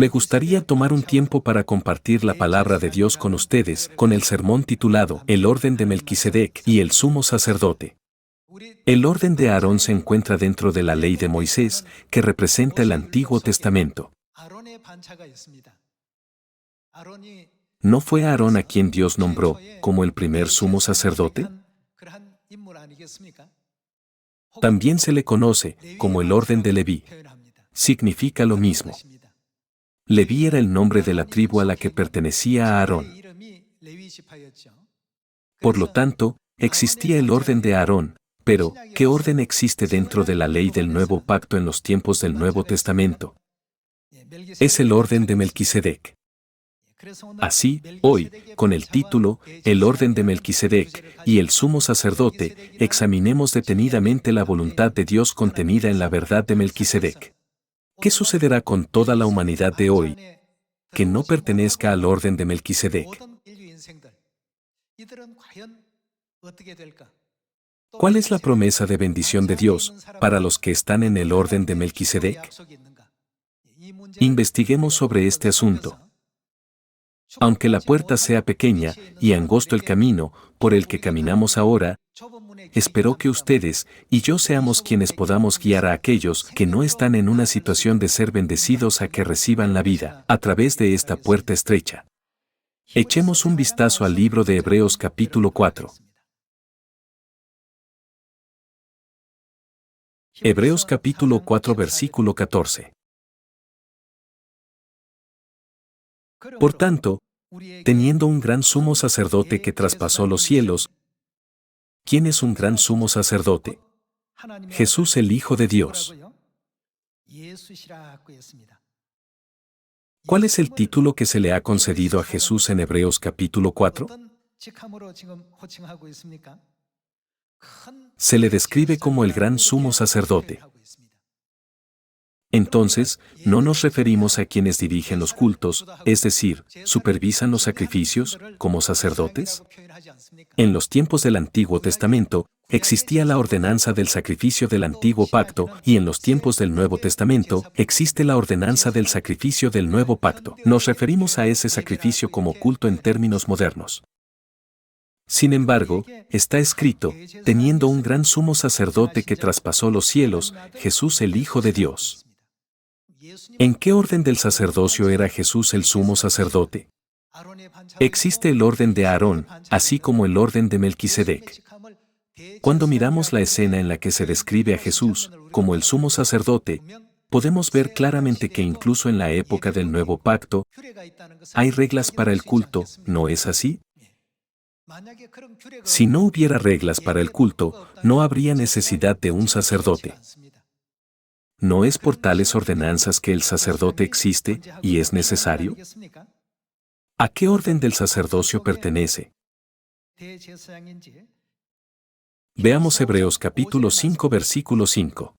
Me gustaría tomar un tiempo para compartir la palabra de Dios con ustedes, con el sermón titulado El orden de Melquisedec y el sumo sacerdote. El orden de Aarón se encuentra dentro de la ley de Moisés, que representa el Antiguo Testamento. ¿No fue Aarón a quien Dios nombró como el primer sumo sacerdote? También se le conoce como el orden de Leví. Significa lo mismo. Leví era el nombre de la tribu a la que pertenecía Aarón. Por lo tanto, existía el orden de Aarón, pero ¿qué orden existe dentro de la ley del nuevo pacto en los tiempos del Nuevo Testamento? Es el orden de Melquisedec. Así, hoy, con el título El orden de Melquisedec y el sumo sacerdote, examinemos detenidamente la voluntad de Dios contenida en la verdad de Melquisedec. ¿Qué sucederá con toda la humanidad de hoy que no pertenezca al orden de Melquisedec? ¿Cuál es la promesa de bendición de Dios para los que están en el orden de Melquisedec? Investiguemos sobre este asunto. Aunque la puerta sea pequeña y angosto el camino por el que caminamos ahora, espero que ustedes y yo seamos quienes podamos guiar a aquellos que no están en una situación de ser bendecidos a que reciban la vida a través de esta puerta estrecha. Echemos un vistazo al libro de Hebreos capítulo 4. Hebreos capítulo 4 versículo 14. Por tanto, teniendo un gran sumo sacerdote que traspasó los cielos, ¿quién es un gran sumo sacerdote? Jesús el Hijo de Dios. ¿Cuál es el título que se le ha concedido a Jesús en Hebreos capítulo 4? Se le describe como el gran sumo sacerdote. Entonces, ¿no nos referimos a quienes dirigen los cultos, es decir, supervisan los sacrificios, como sacerdotes? En los tiempos del Antiguo Testamento, existía la ordenanza del sacrificio del Antiguo Pacto, y en los tiempos del Nuevo Testamento, existe la ordenanza del sacrificio del Nuevo Pacto. Nos referimos a ese sacrificio como culto en términos modernos. Sin embargo, está escrito, teniendo un gran sumo sacerdote que traspasó los cielos, Jesús el Hijo de Dios. ¿En qué orden del sacerdocio era Jesús el sumo sacerdote? Existe el orden de Aarón, así como el orden de Melquisedec. Cuando miramos la escena en la que se describe a Jesús como el sumo sacerdote, podemos ver claramente que incluso en la época del Nuevo Pacto, hay reglas para el culto, ¿no es así? Si no hubiera reglas para el culto, no habría necesidad de un sacerdote. ¿No es por tales ordenanzas que el sacerdote existe y es necesario? ¿A qué orden del sacerdocio pertenece? Veamos Hebreos capítulo 5 versículo 5.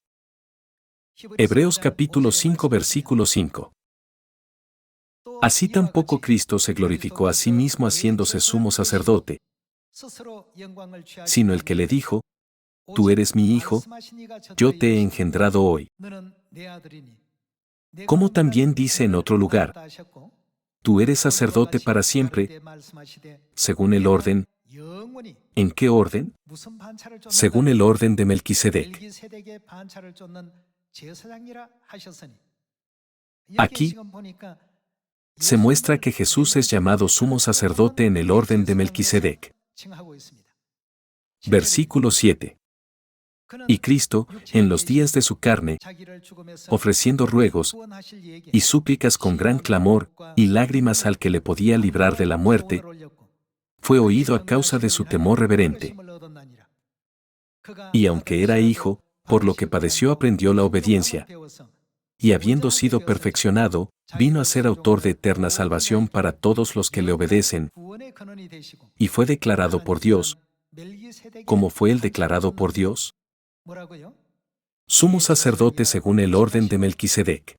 Hebreos capítulo 5 versículo 5. Así tampoco Cristo se glorificó a sí mismo haciéndose sumo sacerdote, sino el que le dijo, tú eres mi hijo, yo te he engendrado hoy. Como también dice en otro lugar, tú eres sacerdote para siempre, según el orden. ¿En qué orden? Según el orden de Melquisedec. Aquí se muestra que Jesús es llamado sumo sacerdote en el orden de Melquisedec. Versículo 7. Y Cristo, en los días de su carne, ofreciendo ruegos y súplicas con gran clamor y lágrimas al que le podía librar de la muerte, fue oído a causa de su temor reverente. Y aunque era hijo, por lo que padeció aprendió la obediencia, y habiendo sido perfeccionado, vino a ser autor de eterna salvación para todos los que le obedecen, y fue declarado por Dios. ¿Cómo fue él declarado por Dios? Sumo sacerdote según el orden de Melquisedec.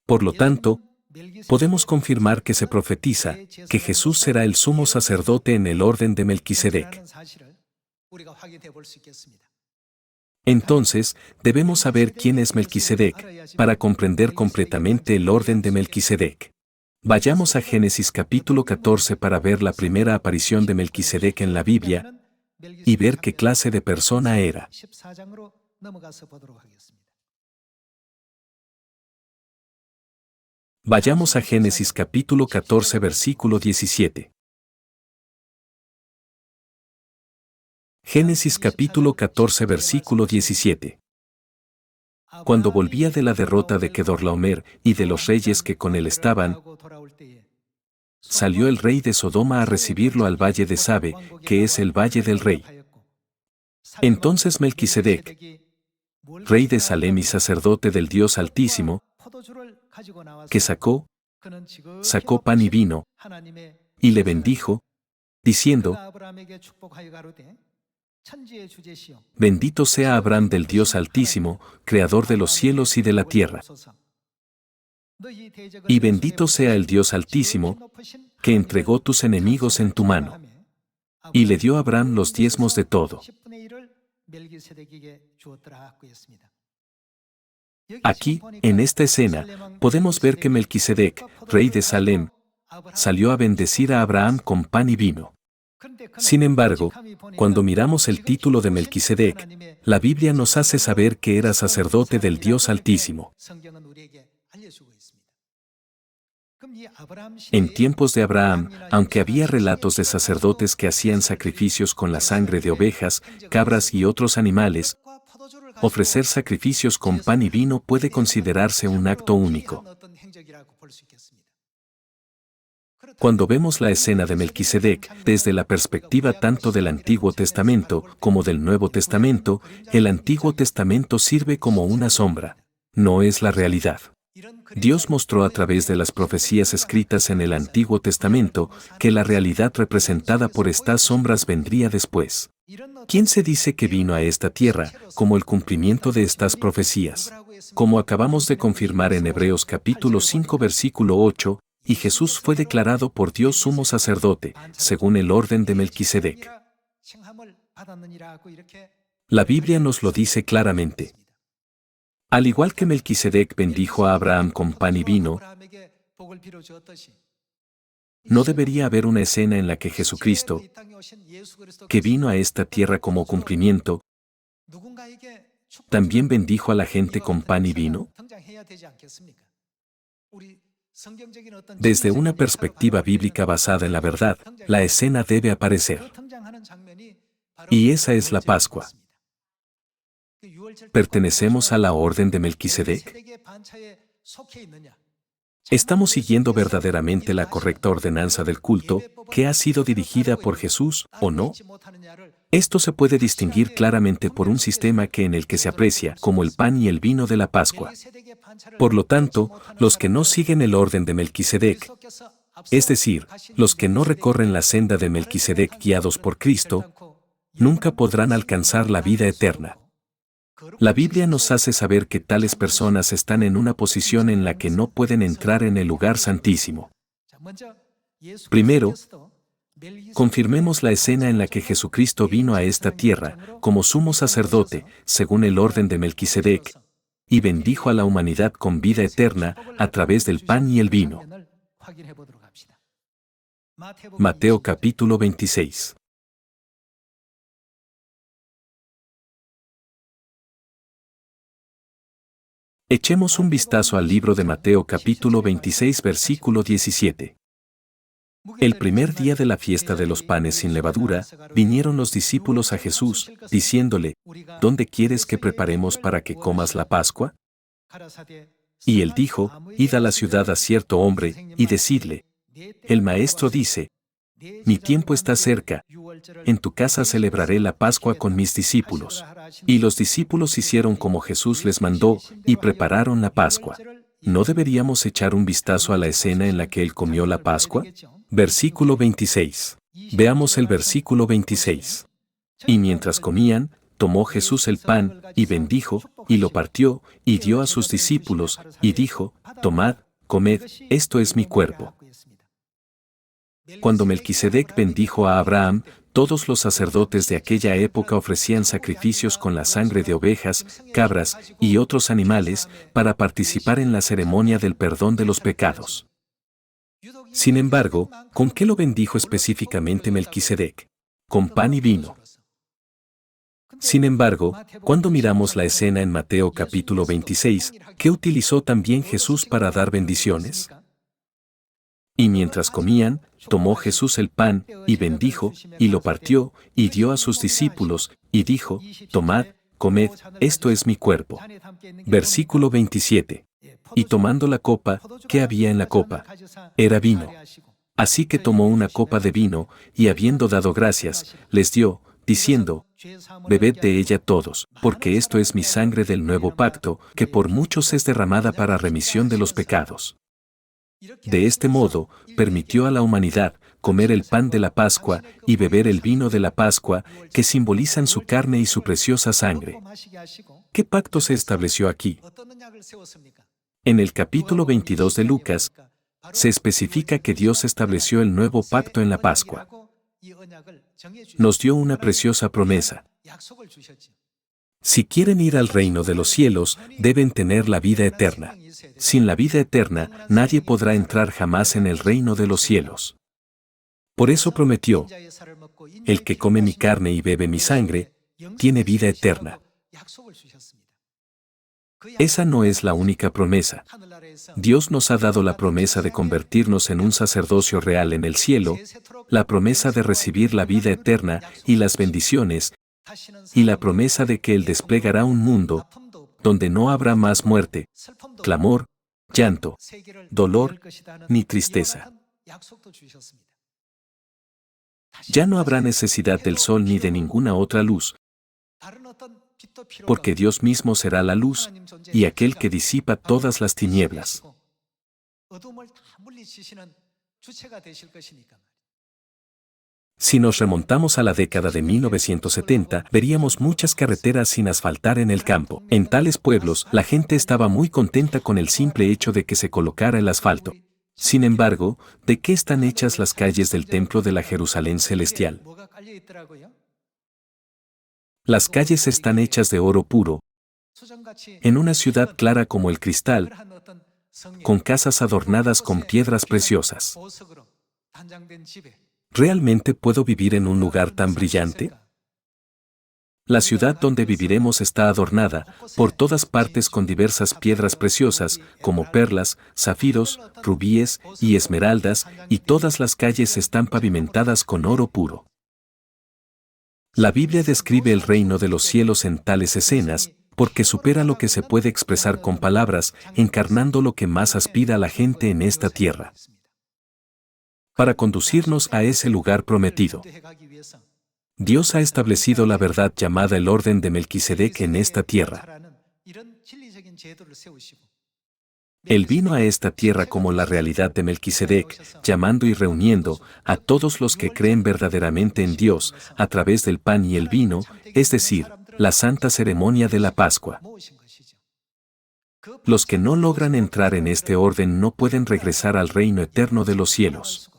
Por lo tanto, podemos confirmar que se profetiza que Jesús será el sumo sacerdote en el orden de Melquisedec. Entonces, debemos saber quién es Melquisedec, para comprender completamente el orden de Melquisedec. Vayamos a Génesis capítulo 14 para ver la primera aparición de Melquisedec en la Biblia y ver qué clase de persona era. Vayamos a Génesis capítulo 14 versículo 17. Génesis capítulo 14 versículo 17. Cuando volvía de la derrota de Kedorlaomer y de los reyes que con él estaban, salió el rey de Sodoma a recibirlo al valle de Sabe, que es el valle del rey. Entonces Melquisedec, rey de Salem y sacerdote del Dios Altísimo, que sacó pan y vino, y le bendijo, diciendo: Bendito sea Abraham del Dios Altísimo, creador de los cielos y de la tierra. Y bendito sea el Dios Altísimo, que entregó tus enemigos en tu mano. Y le dio a Abraham los diezmos de todo. Aquí, en esta escena, podemos ver que Melquisedec, rey de Salem, salió a bendecir a Abraham con pan y vino. Sin embargo, cuando miramos el título de Melquisedec, la Biblia nos hace saber que era sacerdote del Dios Altísimo. En tiempos de Abraham, aunque había relatos de sacerdotes que hacían sacrificios con la sangre de ovejas, cabras y otros animales, ofrecer sacrificios con pan y vino puede considerarse un acto único. Cuando vemos la escena de Melquisedec desde la perspectiva tanto del Antiguo Testamento como del Nuevo Testamento, el Antiguo Testamento sirve como una sombra, no es la realidad. Dios mostró a través de las profecías escritas en el Antiguo Testamento que la realidad representada por estas sombras vendría después. ¿Quién se dice que vino a esta tierra como el cumplimiento de estas profecías? Como acabamos de confirmar en Hebreos capítulo 5 versículo 8, y Jesús fue declarado por Dios sumo sacerdote, según el orden de Melquisedec. La Biblia nos lo dice claramente. Al igual que Melquisedec bendijo a Abraham con pan y vino, no debería haber una escena en la que Jesucristo, que vino a esta tierra como cumplimiento, también bendijo a la gente con pan y vino. Desde una perspectiva bíblica basada en la verdad, la escena debe aparecer. Y esa es la Pascua. ¿Pertenecemos a la orden de Melquisedec? ¿Estamos siguiendo verdaderamente la correcta ordenanza del culto que ha sido dirigida por Jesús o no? Esto se puede distinguir claramente por un sistema en el que se aprecia como el pan y el vino de la Pascua. Por lo tanto, los que no siguen el orden de Melquisedec, es decir, los que no recorren la senda de Melquisedec guiados por Cristo, nunca podrán alcanzar la vida eterna. La Biblia nos hace saber que tales personas están en una posición en la que no pueden entrar en el lugar santísimo. Primero, confirmemos la escena en la que Jesucristo vino a esta tierra como sumo sacerdote, según el orden de Melquisedec, y bendijo a la humanidad con vida eterna a través del pan y el vino. Mateo capítulo 26. Echemos un vistazo al libro de Mateo capítulo 26 versículo 17. El primer día de la fiesta de los panes sin levadura, vinieron los discípulos a Jesús, diciéndole: ¿Dónde quieres que preparemos para que comas la Pascua? Y él dijo: Id a la ciudad a cierto hombre, y decidle: el maestro dice, mi tiempo está cerca, en tu casa celebraré la Pascua con mis discípulos. Y los discípulos hicieron como Jesús les mandó, y prepararon la Pascua. ¿No deberíamos echar un vistazo a la escena en la que él comió la Pascua? Versículo 26. Veamos el versículo 26. Y mientras comían, tomó Jesús el pan, y bendijo, y lo partió, y dio a sus discípulos, y dijo: Tomad, comed, esto es mi cuerpo. Cuando Melquisedec bendijo a Abraham, Todos los sacerdotes de aquella época ofrecían sacrificios con la sangre de ovejas, cabras y otros animales para participar en la ceremonia del perdón de los pecados. Sin embargo, ¿con qué lo bendijo específicamente Melquisedec? Con pan y vino. Sin embargo, cuando miramos la escena en Mateo capítulo 26, ¿qué utilizó también Jesús para dar bendiciones? Y mientras comían, tomó Jesús el pan, y bendijo, y lo partió, y dio a sus discípulos, y dijo: Tomad, comed, esto es mi cuerpo. Versículo 27. Y tomando la copa, ¿qué había en la copa? Era vino. Así que tomó una copa de vino, y habiendo dado gracias, les dio, diciendo: Bebed de ella todos, porque esto es mi sangre del nuevo pacto, que por muchos es derramada para remisión de los pecados. De este modo, permitió a la humanidad comer el pan de la Pascua y beber el vino de la Pascua, que simbolizan su carne y su preciosa sangre. ¿Qué pacto se estableció aquí? En el capítulo 22 de Lucas, se especifica que Dios estableció el nuevo pacto en la Pascua. Nos dio una preciosa promesa. Si quieren ir al reino de los cielos, deben tener la vida eterna. Sin la vida eterna, nadie podrá entrar jamás en el reino de los cielos. Por eso prometió: el que come mi carne y bebe mi sangre, tiene vida eterna. Esa no es la única promesa. Dios nos ha dado la promesa de convertirnos en un sacerdocio real en el cielo, la promesa de recibir la vida eterna y las bendiciones, y la promesa de que Él desplegará un mundo donde no habrá más muerte, clamor, llanto, dolor, ni tristeza. Ya no habrá necesidad del sol ni de ninguna otra luz, porque Dios mismo será la luz y aquel que disipa todas las tinieblas. Si nos remontamos a la década de 1970, veríamos muchas carreteras sin asfaltar en el campo. En tales pueblos, la gente estaba muy contenta con el simple hecho de que se colocara el asfalto. Sin embargo, ¿de qué están hechas las calles del templo de la Jerusalén celestial? Las calles están hechas de oro puro, en una ciudad clara como el cristal, con casas adornadas con piedras preciosas. ¿Realmente puedo vivir en un lugar tan brillante? La ciudad donde viviremos está adornada por todas partes con diversas piedras preciosas, como perlas, zafiros, rubíes y esmeraldas, y todas las calles están pavimentadas con oro puro. La Biblia describe el reino de los cielos en tales escenas, porque supera lo que se puede expresar con palabras, encarnando lo que más aspira la gente en esta tierra, para conducirnos a ese lugar prometido. Dios ha establecido la verdad llamada el orden de Melquisedec en esta tierra. Él vino a esta tierra como la realidad de Melquisedec, llamando y reuniendo a todos los que creen verdaderamente en Dios a través del pan y el vino, es decir, la santa ceremonia de la Pascua. Los que no logran entrar en este orden no pueden regresar al reino eterno de los cielos.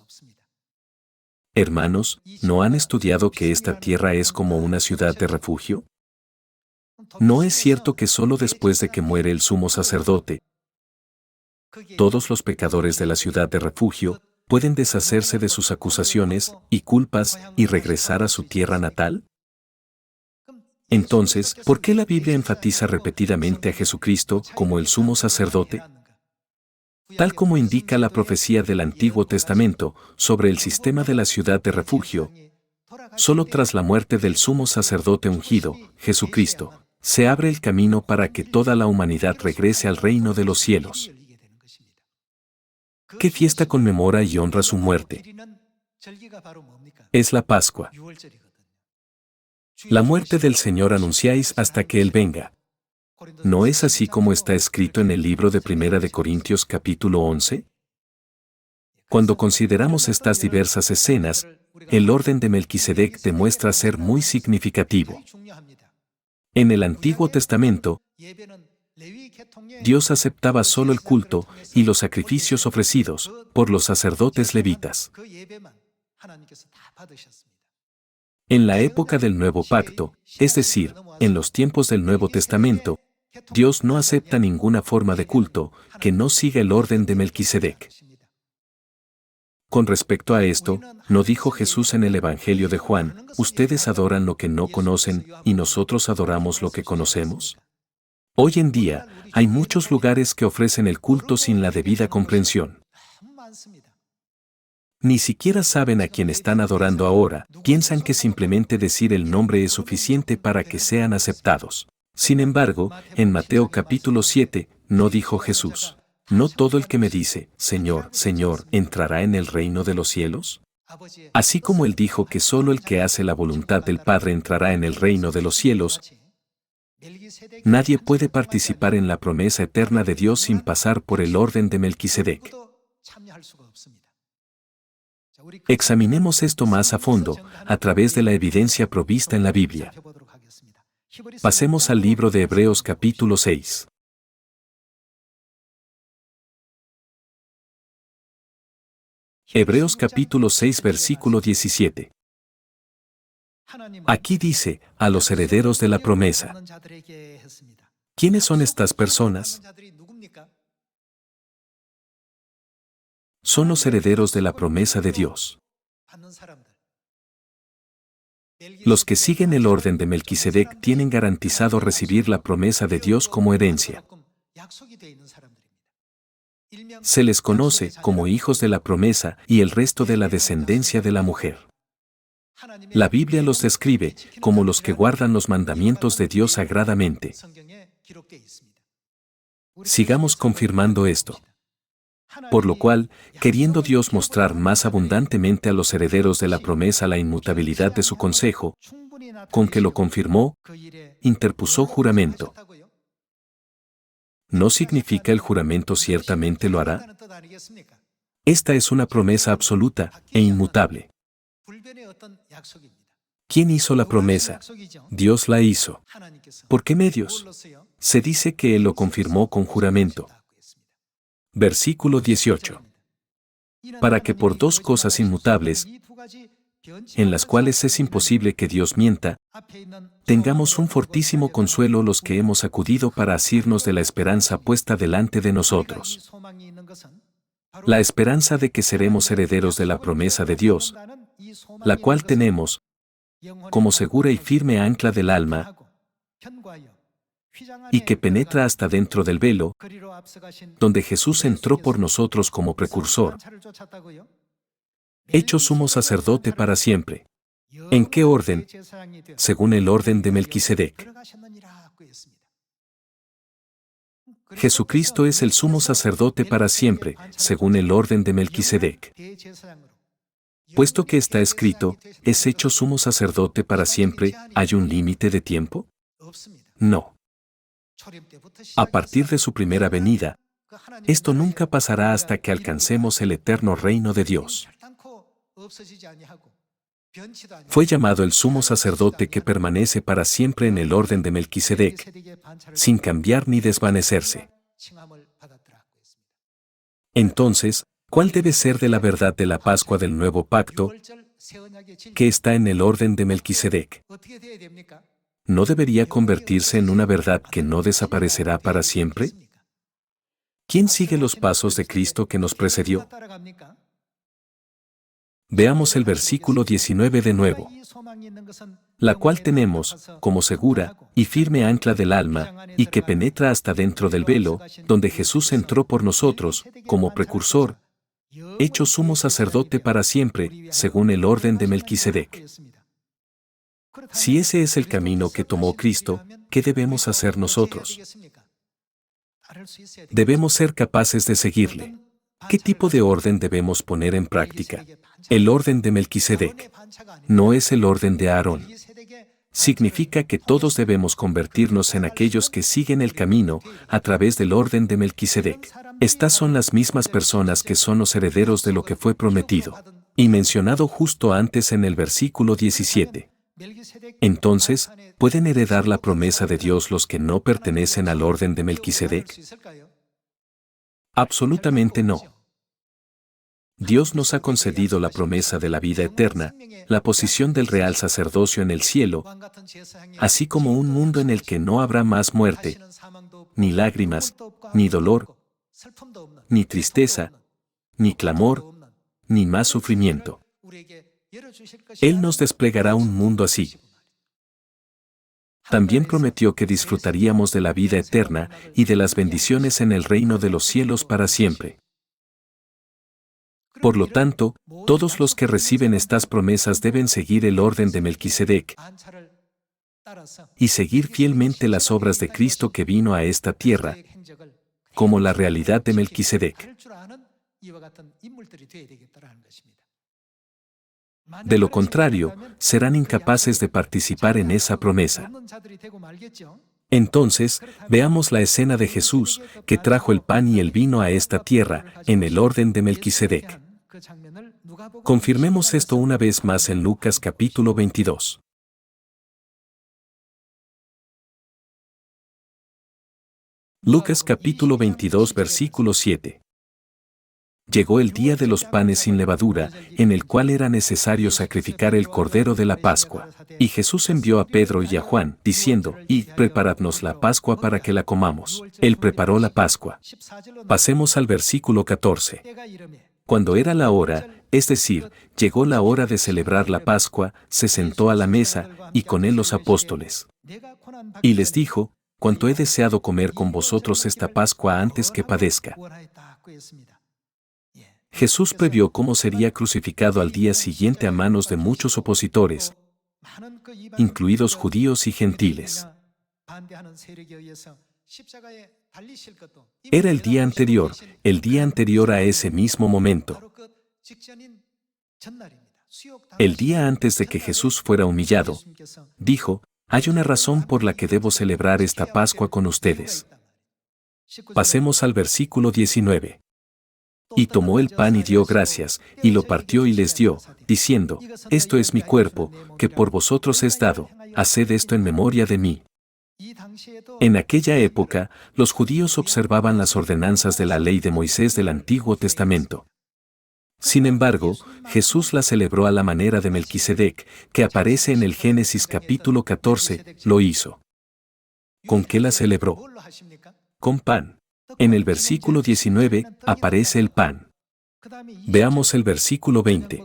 Hermanos, ¿no han estudiado que esta tierra es como una ciudad de refugio? ¿No es cierto que solo después de que muere el sumo sacerdote, todos los pecadores de la ciudad de refugio pueden deshacerse de sus acusaciones y culpas y regresar a su tierra natal? Entonces, ¿por qué la Biblia enfatiza repetidamente a Jesucristo como el sumo sacerdote? Tal como indica la profecía del Antiguo Testamento sobre el sistema de la ciudad de refugio, solo tras la muerte del sumo sacerdote ungido, Jesucristo, se abre el camino para que toda la humanidad regrese al reino de los cielos. ¿Qué fiesta conmemora y honra su muerte? Es la Pascua. La muerte del Señor anunciáis hasta que Él venga. ¿No es así como está escrito en el libro de Primera de Corintios capítulo 11? Cuando consideramos estas diversas escenas, el orden de Melquisedec demuestra ser muy significativo. En el Antiguo Testamento, Dios aceptaba solo el culto y los sacrificios ofrecidos por los sacerdotes levitas. En la época del Nuevo Pacto, es decir, en los tiempos del Nuevo Testamento, Dios no acepta ninguna forma de culto que no siga el orden de Melquisedec. Con respecto a esto, ¿no dijo Jesús en el Evangelio de Juan, ustedes adoran lo que no conocen y nosotros adoramos lo que conocemos? Hoy en día, hay muchos lugares que ofrecen el culto sin la debida comprensión. Ni siquiera saben a quién están adorando ahora, piensan que simplemente decir el nombre es suficiente para que sean aceptados. Sin embargo, en Mateo capítulo 7, no dijo Jesús, ¿no todo el que me dice, Señor, Señor, entrará en el reino de los cielos? Así como él dijo que solo el que hace la voluntad del Padre entrará en el reino de los cielos, nadie puede participar en la promesa eterna de Dios sin pasar por el orden de Melquisedec. Examinemos esto más a fondo, a través de la evidencia provista en la Biblia. Pasemos al libro de Hebreos capítulo 6. Hebreos capítulo 6 versículo 17. Aquí dice, a los herederos de la promesa. ¿Quiénes son estas personas? Son los herederos de la promesa de Dios. Los que siguen el orden de Melquisedec tienen garantizado recibir la promesa de Dios como herencia. Se les conoce como hijos de la promesa y el resto de la descendencia de la mujer. La Biblia los describe como los que guardan los mandamientos de Dios sagradamente. Sigamos confirmando esto. Por lo cual, queriendo Dios mostrar más abundantemente a los herederos de la promesa la inmutabilidad de su consejo, con que lo confirmó, interpuso juramento. ¿No significa el juramento ciertamente lo hará? Esta es una promesa absoluta e inmutable. ¿Quién hizo la promesa? Dios la hizo. ¿Por qué medios? Se dice que Él lo confirmó con juramento. Versículo 18. Para que por dos cosas inmutables, en las cuales es imposible que Dios mienta, tengamos un fortísimo consuelo los que hemos acudido para asirnos de la esperanza puesta delante de nosotros. La esperanza de que seremos herederos de la promesa de Dios, la cual tenemos como segura y firme ancla del alma, y que penetra hasta dentro del velo, donde Jesús entró por nosotros como precursor, hecho sumo sacerdote para siempre. ¿En qué orden? Según el orden de Melquisedec. Jesucristo es el sumo sacerdote para siempre, según el orden de Melquisedec. Puesto que está escrito, ¿es hecho sumo sacerdote para siempre? ¿Hay un límite de tiempo? No. A partir de su primera venida, esto nunca pasará hasta que alcancemos el eterno reino de Dios. Fue llamado el sumo sacerdote que permanece para siempre en el orden de Melquisedec, sin cambiar ni desvanecerse. Entonces, ¿cuál debe ser de la verdad de la Pascua del Nuevo Pacto, que está en el orden de Melquisedec? ¿No debería convertirse en una verdad que no desaparecerá para siempre? ¿Quién sigue los pasos de Cristo que nos precedió? Veamos el versículo 19 de nuevo. La cual tenemos, como segura y firme ancla del alma, y que penetra hasta dentro del velo, donde Jesús entró por nosotros, como precursor, hecho sumo sacerdote para siempre, según el orden de Melquisedec. Si ese es el camino que tomó Cristo, ¿qué debemos hacer nosotros? Debemos ser capaces de seguirle. ¿Qué tipo de orden debemos poner en práctica? El orden de Melquisedec. No es el orden de Aarón. Significa que todos debemos convertirnos en aquellos que siguen el camino a través del orden de Melquisedec. Estas son las mismas personas que son los herederos de lo que fue prometido y mencionado justo antes en el versículo 17. Entonces, ¿pueden heredar la promesa de Dios los que no pertenecen al orden de Melquisedec? Absolutamente no. Dios nos ha concedido la promesa de la vida eterna, la posición del real sacerdocio en el cielo, así como un mundo en el que no habrá más muerte, ni lágrimas, ni dolor, ni tristeza, ni clamor, ni más sufrimiento. Él nos desplegará un mundo así. También prometió que disfrutaríamos de la vida eterna y de las bendiciones en el reino de los cielos para siempre. Por lo tanto, todos los que reciben estas promesas deben seguir el orden de Melquisedec y seguir fielmente las obras de Cristo que vino a esta tierra, como la realidad de Melquisedec. De lo contrario, serán incapaces de participar en esa promesa. Entonces, veamos la escena de Jesús, que trajo el pan y el vino a esta tierra, en el orden de Melquisedec. Confirmemos esto una vez más en Lucas capítulo 22. Lucas capítulo 22 versículo 7. Llegó el día de los panes sin levadura, en el cual era necesario sacrificar el cordero de la Pascua. Y Jesús envió a Pedro y a Juan, diciendo, Id, preparadnos la Pascua para que la comamos. Él preparó la Pascua. Pasemos al versículo 14. Cuando era la hora, es decir, llegó la hora de celebrar la Pascua, se sentó a la mesa, y con él los apóstoles. Y les dijo, cuánto he deseado comer con vosotros esta Pascua antes que padezca. Jesús previó cómo sería crucificado al día siguiente a manos de muchos opositores, incluidos judíos y gentiles. Era el día anterior a ese mismo momento. El día antes de que Jesús fuera humillado, dijo, hay una razón por la que debo celebrar esta Pascua con ustedes. Pasemos al versículo 19. Y tomó el pan y dio gracias, y lo partió y les dio, diciendo, esto es mi cuerpo, que por vosotros es dado, haced esto en memoria de mí. En aquella época, los judíos observaban las ordenanzas de la ley de Moisés del Antiguo Testamento. Sin embargo, Jesús la celebró a la manera de Melquisedec, que aparece en el Génesis capítulo 14, lo hizo. ¿Con qué la celebró? Con pan. En el versículo 19 aparece el pan. Veamos el versículo 20.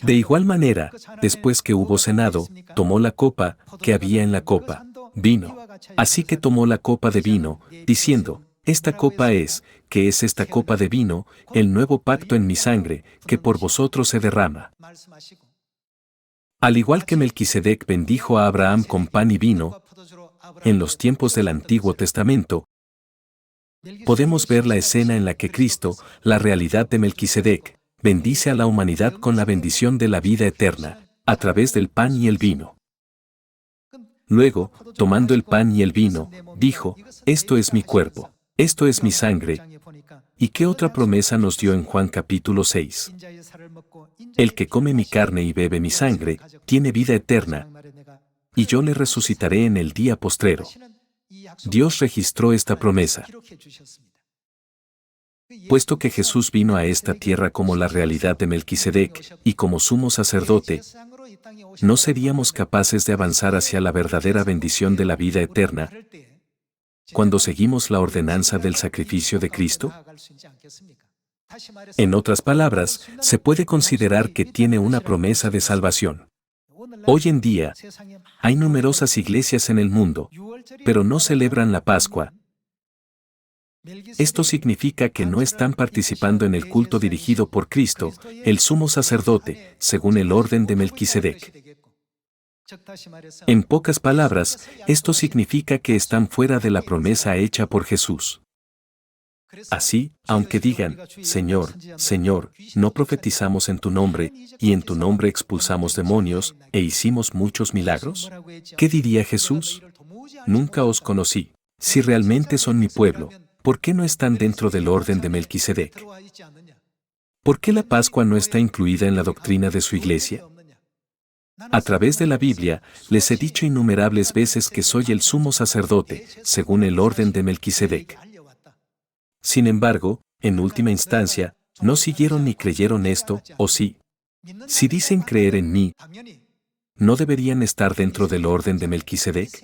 De igual manera, después que hubo cenado, tomó la copa que había en la copa, vino. Así que tomó la copa de vino, diciendo, esta copa es, que es esta copa de vino, el nuevo pacto en mi sangre, que por vosotros se derrama. Al igual que Melquisedec bendijo a Abraham con pan y vino, en los tiempos del Antiguo Testamento, podemos ver la escena en la que Cristo, la realidad de Melquisedec, bendice a la humanidad con la bendición de la vida eterna, a través del pan y el vino. Luego, tomando el pan y el vino, dijo, esto es mi cuerpo, esto es mi sangre. ¿Y qué otra promesa nos dio en Juan capítulo 6? El que come mi carne y bebe mi sangre, tiene vida eterna, y yo le resucitaré en el día postrero. Dios registró esta promesa. Puesto que Jesús vino a esta tierra como la realidad de Melquisedec y como sumo sacerdote, ¿no seríamos capaces de avanzar hacia la verdadera bendición de la vida eterna cuando seguimos la ordenanza del sacrificio de Cristo? En otras palabras, se puede considerar que tiene una promesa de salvación. Hoy en día, hay numerosas iglesias en el mundo, pero no celebran la Pascua. Esto significa que no están participando en el culto dirigido por Cristo, el sumo sacerdote, según el orden de Melquisedec. En pocas palabras, esto significa que están fuera de la promesa hecha por Jesús. Así, aunque digan, Señor, Señor, no profetizamos en tu nombre, y en tu nombre expulsamos demonios, e hicimos muchos milagros, ¿qué diría Jesús? Nunca os conocí. Si realmente son mi pueblo, ¿por qué no están dentro del orden de Melquisedec? ¿Por qué la Pascua no está incluida en la doctrina de su iglesia? A través de la Biblia, les he dicho innumerables veces que soy el sumo sacerdote, según el orden de Melquisedec. Sin embargo, en última instancia, no siguieron ni creyeron esto, ¿o sí? Si dicen creer en mí, ¿no deberían estar dentro del orden de Melquisedec?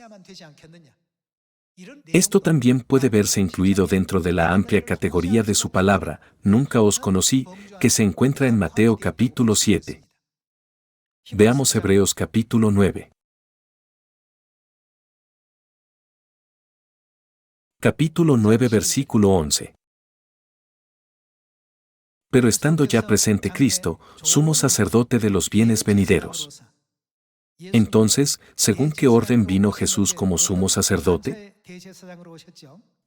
Esto también puede verse incluido dentro de la amplia categoría de su palabra, nunca os conocí, que se encuentra en Mateo capítulo 7. Veamos Hebreos capítulo 9. Capítulo 9 versículo 11. Pero estando ya presente Cristo, sumo sacerdote de los bienes venideros. Entonces, ¿según qué orden vino Jesús como sumo sacerdote?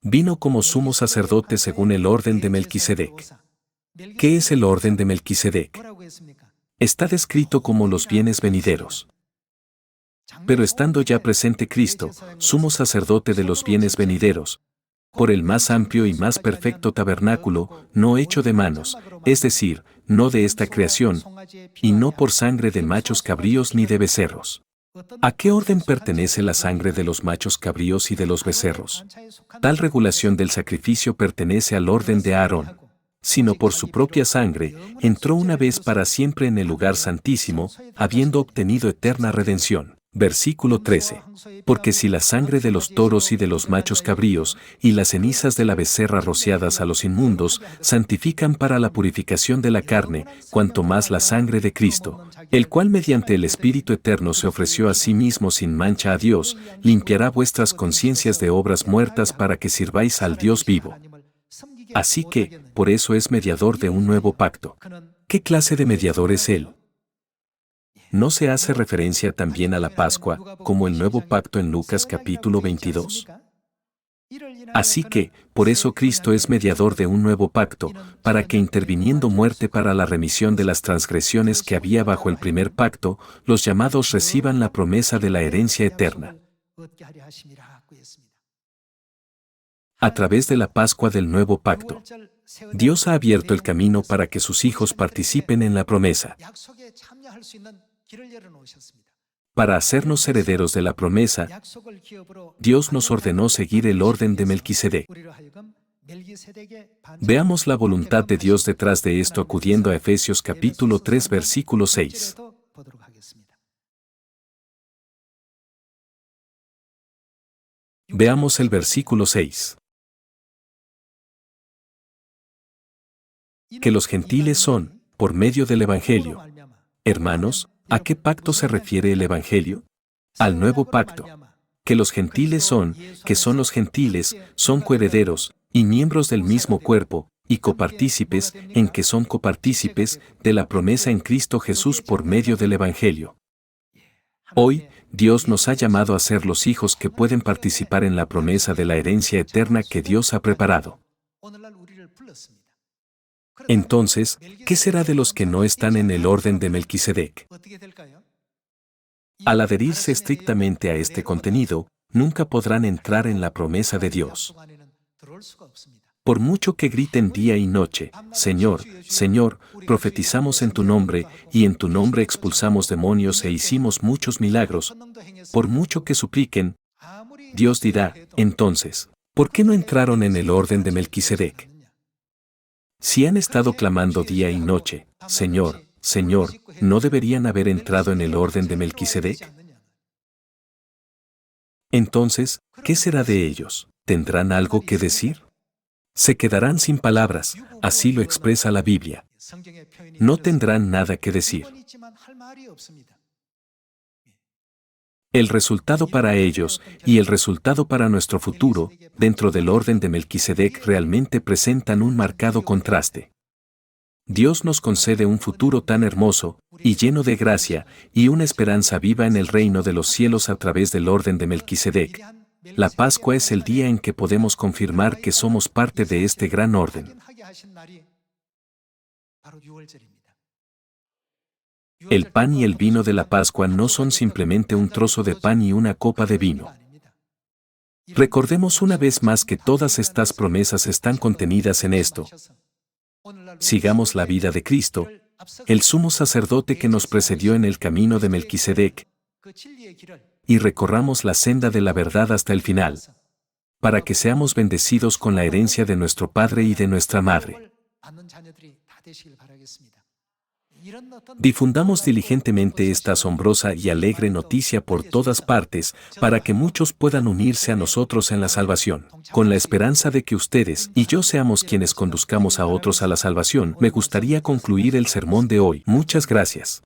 Vino como sumo sacerdote según el orden de Melquisedec. ¿Qué es el orden de Melquisedec? Está descrito como los bienes venideros. Pero estando ya presente Cristo, sumo sacerdote de los bienes venideros, por el más amplio y más perfecto tabernáculo, no hecho de manos, es decir, no de esta creación, y no por sangre de machos cabríos ni de becerros. ¿A qué orden pertenece la sangre de los machos cabríos y de los becerros? Tal regulación del sacrificio pertenece al orden de Aarón, sino por su propia sangre, entró una vez para siempre en el lugar santísimo, habiendo obtenido eterna redención. Versículo 13. Porque si la sangre de los toros y de los machos cabríos, y las cenizas de la becerra rociadas a los inmundos, santifican para la purificación de la carne, cuanto más la sangre de Cristo, el cual mediante el Espíritu Eterno se ofreció a sí mismo sin mancha a Dios, limpiará vuestras conciencias de obras muertas para que sirváis al Dios vivo. Así que, por eso es mediador de un nuevo pacto. ¿Qué clase de mediador es Él? ¿No se hace referencia también a la Pascua, como el nuevo pacto en Lucas capítulo 22? Así que, por eso Cristo es mediador de un nuevo pacto, para que interviniendo muerte para la remisión de las transgresiones que había bajo el primer pacto, los llamados reciban la promesa de la herencia eterna. A través de la Pascua del nuevo pacto, Dios ha abierto el camino para que sus hijos participen en la promesa. Para hacernos herederos de la promesa, Dios nos ordenó seguir el orden de Melquisedec. Veamos la voluntad de Dios detrás de esto acudiendo a Efesios capítulo 3 versículo 6. Veamos el versículo 6. Que los gentiles son, por medio del Evangelio. Hermanos, ¿a qué pacto se refiere el Evangelio? Al nuevo pacto. Que los gentiles son, que son los gentiles, son coherederos, y miembros del mismo cuerpo, y copartícipes, en que son copartícipes, de la promesa en Cristo Jesús por medio del Evangelio. Hoy, Dios nos ha llamado a ser los hijos que pueden participar en la promesa de la herencia eterna que Dios ha preparado. Entonces, ¿qué será de los que no están en el orden de Melquisedec? Al adherirse estrictamente a este contenido, nunca podrán entrar en la promesa de Dios. Por mucho que griten día y noche, Señor, Señor, profetizamos en tu nombre, y en tu nombre expulsamos demonios e hicimos muchos milagros, por mucho que supliquen, Dios dirá, entonces, ¿por qué no entraron en el orden de Melquisedec? Si han estado clamando día y noche, Señor, Señor, ¿no deberían haber entrado en el orden de Melquisedec? Entonces, ¿qué será de ellos? ¿Tendrán algo que decir? Se quedarán sin palabras, así lo expresa la Biblia. No tendrán nada que decir. El resultado para ellos y el resultado para nuestro futuro, dentro del orden de Melquisedec, realmente presentan un marcado contraste. Dios nos concede un futuro tan hermoso y lleno de gracia y una esperanza viva en el reino de los cielos a través del orden de Melquisedec. La Pascua es el día en que podemos confirmar que somos parte de este gran orden. El pan y el vino de la Pascua no son simplemente un trozo de pan y una copa de vino. Recordemos una vez más que todas estas promesas están contenidas en esto. Sigamos la vida de Cristo, el sumo sacerdote que nos precedió en el camino de Melquisedec, y recorramos la senda de la verdad hasta el final, para que seamos bendecidos con la herencia de nuestro Padre y de nuestra Madre. Difundamos diligentemente esta asombrosa y alegre noticia por todas partes para que muchos puedan unirse a nosotros en la salvación. Con la esperanza de que ustedes y yo seamos quienes conduzcamos a otros a la salvación, me gustaría concluir el sermón de hoy. Muchas gracias.